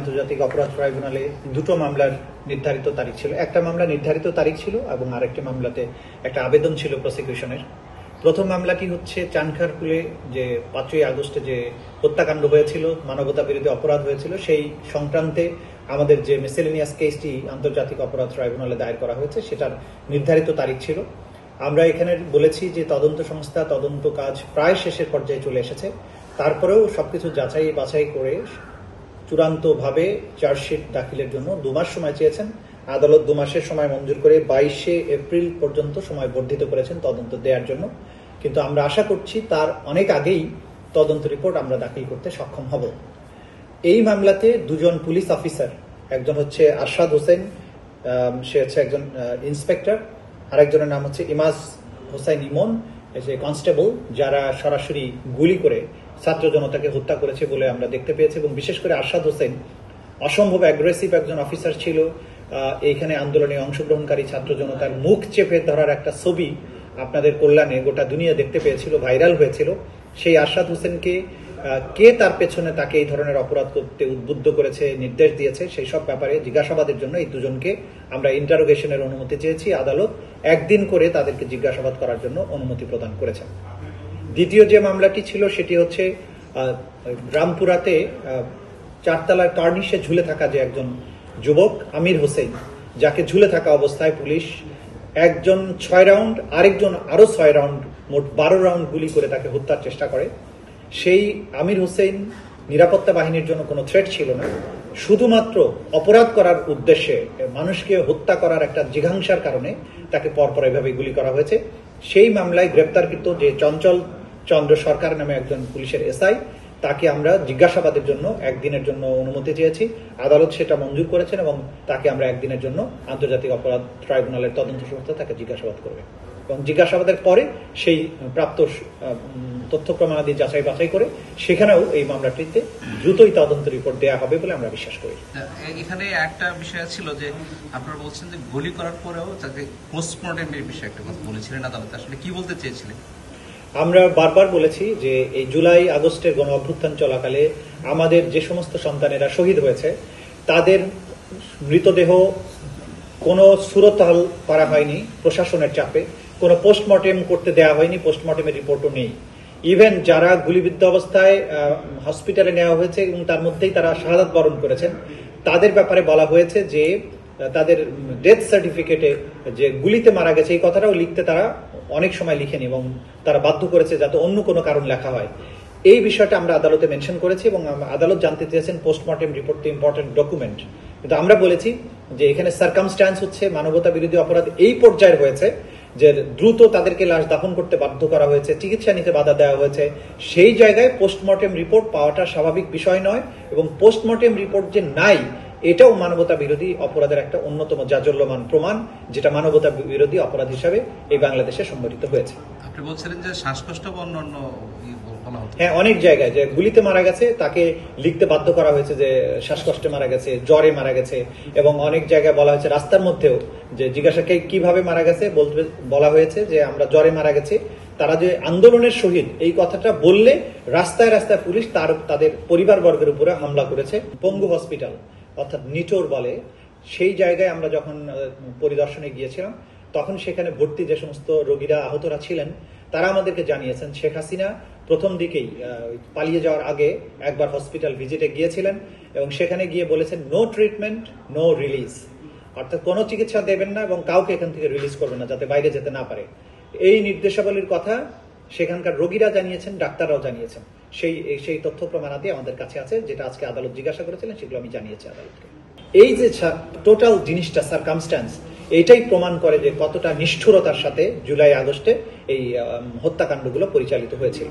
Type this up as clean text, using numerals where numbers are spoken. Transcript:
আন্তর্জাতিক অপরাধ ট্রাইব্যুনালে দুটো মামলার নির্ধারিত তারিখ ছিল। একটা মামলা নির্ধারিত তারিখ ছিল এবং আরেকটি মামলাতে একটা আবেদন ছিল প্রসিকিউশনের। প্রথম মামলাটি হচ্ছে চানখারপুলে যে 5ই আগস্টে যে হত্যাকাণ্ড হয়েছিল, মানবতা বিরোধী অপরাধ হয়েছিল, সেই সংক্রান্তে আমাদের যে মিসেলেনিয়াস কেসটি আন্তর্জাতিক অপরাধ ট্রাইব্যুনালে দায়ের করা হয়েছে সেটার নির্ধারিত তারিখ ছিল। আমরা এখানে বলেছি যে তদন্ত সংস্থা তদন্ত কাজ প্রায় শেষের পর্যায়ে চলে এসেছে, তারপরেও সবকিছু যাচাই বাছাই করে চূড়ান্তভাবে চার্জশিট দাখিলের জন্য 2 মাস সময় চেয়েছেন। আদালত 2 মাসের সময় মঞ্জুর করে 22শে এপ্রিল পর্যন্ত সময় বর্ধিত করেছেন তদন্ত দেওয়ার জন্য। কিন্তু আমরা আশা করছি তার অনেক আগেই তদন্ত রিপোর্ট আমরা দাখিল করতে সক্ষম হব। এই মামলাতে 2 জন পুলিশ অফিসার, একজন হচ্ছে আরশাদ হোসেন, সে হচ্ছে একজন ইন্সপেক্টর, আরেকজনের নাম হচ্ছে ইমাজ হোসাইন ইমন, কনস্টেবল, যারা সরাসরি গুলি করে ছাত্র জনতাকে হত্যা করেছে বলে আমরা দেখতে পেয়েছি। এবং বিশেষ করে আরশাদ হোসেন অসম্ভব অ্যাগ্রেসিভ একজন অফিসার ছিল। এইখানে আন্দোলনে অংশগ্রহণকারী ছাত্র জনতার মুখ চেপে ধরার একটা ছবি আপনাদের কল্যাণে গোটা দুনিয়া দেখতে পেয়েছিল, ভাইরাল হয়েছিল। সেই আরশাদ হোসেনকে কে তার পেছনে তাকে এই ধরনের অপরাধ করতে উদ্বুদ্ধ করেছে, নির্দেশ দিয়েছে, সেই সব ব্যাপারে জিজ্ঞাসাবাদের জন্য এই দুজনকে আমরা ইন্টারোগেশনের অনুমতি চেয়েছি। আদালত 1 দিন করে তাদেরকে জিজ্ঞাসাবাদ করার জন্য অনুমতি প্রদান করেছেন। দ্বিতীয় যে মামলাটি ছিল সেটি হচ্ছে রামপুরাতে 4 তলার কার্নিশে ঝুলে থাকা যে একজন যুবক আমির হোসেন, যাকে ঝুলে থাকা অবস্থায় পুলিশ একজন 6 রাউন্ড, আরেকজন আরো 6 রাউন্ড, মোট 12 রাউন্ড গুলি করে তাকে হত্যার চেষ্টা করে। সেই আমির হোসেন নিরাপত্তা বাহিনীর জন্য কোনো থ্রেট ছিল না, শুধুমাত্র অপরাধ করার উদ্দেশ্যে মানুষকে হত্যা করার একটা জিঘাংসার কারণে তাকে পরপর এভাবে গুলি করা হয়েছে। সেই মামলায় গ্রেপ্তারকৃত যে চঞ্চল চন্দ্র সরকার নামে একজন পুলিশের এসআই, তাকে আমরা জিজ্ঞাসাবাদের জন্য 1 দিনের জন্য অনুমতি চেয়েছি। আদালত সেটা মঞ্জুর করেছেন এবং তাকে আমরা 1 দিনের জন্য আন্তর্জাতিক অপরাধ ট্রাইব্যুনালের তদন্ত সংস্থা তাকে জিজ্ঞাসাবাদ করবে এবং জিজ্ঞাসাবাদের পরে সেই প্রাপ্ত তথ্য প্রমাণাদি যাচাই বাছাই করে সেখানেও এই মামলাটিতে দ্রুতই তদন্ত রিপোর্ট দেওয়া হবে বলে আমরা বিশ্বাস করি। এখানে একটা বিষয় ছিল যে আপনারা বলছেন যে গুলি করার পরেও তাকে পোস্টমর্টেমের বিষয়ে একটা কথা বলেছিলেন আদালতে, আসলে কি বলতে চেয়েছিলেন? আমরা বারবার বলেছি যে এই জুলাই আগস্টের গণ অভ্যুত্থান চলাকালে আমাদের যে সমস্ত সন্তানেরা শহীদ হয়েছে তাদের মৃতদেহ কোনো সুরতহাল করা হয়নি প্রশাসনের চাপে, কোনো পোস্টমর্টেম করতে দেওয়া হয়নি, পোস্টমর্টেমের রিপোর্টও নেই। ইভেন যারা গুলিবিদ্ধ অবস্থায় হসপিটালে নেওয়া হয়েছে এবং তার মধ্যেই তারা শাহাদাত বরণ করেছেন, তাদের ব্যাপারে বলা হয়েছে যে তাদের ডেথ সার্টিফিকেটে যে গুলিতে মারা গেছে এই কথাটাও লিখতে তারা অনেক সময় লিখেনি এবং তারা বাধ্য করেছে যাতে অন্য কোনো কারণ লেখা হয়। এই বিষয়টা আমরা আদালতে মেনশন করেছি এবং আদালত জানতে চেয়েছেন পোস্টমর্টেম রিপোর্ট তো ইম্পর্টেন্ট ডকুমেন্ট, কিন্তু আমরা বলেছি যে এখানে সার্কামস্ট্যান্স হচ্ছে মানবতা বিরোধী অপরাধ এই পর্যায়ে হয়েছে যে দ্রুত তাদেরকে লাশ দাফন করতে বাধ্য করা হয়েছে, চিকিৎসা নিতে বাধা দেওয়া হয়েছে। সেই জায়গায় পোস্টমর্টেম রিপোর্ট পাওয়াটা স্বাভাবিক বিষয় নয় এবং পোস্টমর্টেম রিপোর্ট যে নাই এটাও মানবতা বিরোধী অপরাধের একটা অন্যতম জাজল্যমান প্রমাণ, যেটা মানবতা বিরোধী অপরাধ হিসাবে এই বাংলাদেশে সংগঠিত হয়েছে। আপনি বলছিলেন যে শ্বাসকষ্ট বা অন্যান্য হ্যাঁ, অনেক জায়গায় যে গুলিতে মারা গেছে তাকে লিখতে বাধ্য করা হয়েছে যে শ্বাসকষ্টে মারা গেছে, জ্বরে মারা গেছে এবং অনেক জায়গায় বলা হয়েছে রাস্তার মধ্যেও যে জিজ্ঞাসাকে কিভাবে মারা গেছে বলা হয়েছে যে আমরা জ্বরে মারা গেছি। তারা যে আন্দোলনের শহীদ এই কথাটা বললে রাস্তায় রাস্তায় পুলিশ তাদের পরিবারবর্গের উপরে হামলা করেছে। পঙ্গু হসপিটাল অর্থাৎ নিটোর বলে, সেই জায়গায় আমরা যখন পরিদর্শনে গিয়েছিলাম তখন সেখানে ভর্তি যে সমস্ত রোগীরা আহতরা ছিলেন তারা আমাদেরকে জানিয়েছেন শেখ হাসিনা প্রথম দিকেই পালিয়ে যাওয়ার আগে একবার হসপিটাল ভিজিটে গিয়েছিলেন এবং সেখানে গিয়ে বলেছেন নো ট্রিটমেন্ট নো রিলিজ, অর্থাৎ কোনো চিকিৎসা দেবেন না এবং কাউকে এখান থেকে রিলিজ করবেন না যাতে বাইরে যেতে না পারে। এই নির্দেশাবলীর কথা সেখানকার রোগীরা জানিয়েছেন, ডাক্তাররাও জানিয়েছেন। সেই তথ্য প্রমাণাদি আমাদের কাছে আছে, যেটা আজকে আদালত জিজ্ঞাসা করেছিলেন সেগুলো আমি জানিয়েছি আদালতকে। এই যে টোটাল জিনিসটা সার্কামস্ট্যান্স, এটাই প্রমাণ করে যে কতটা নিষ্ঠুরতার সাথে জুলাই আগস্টে এই হত্যাকাণ্ডগুলো পরিচালিত হয়েছিল।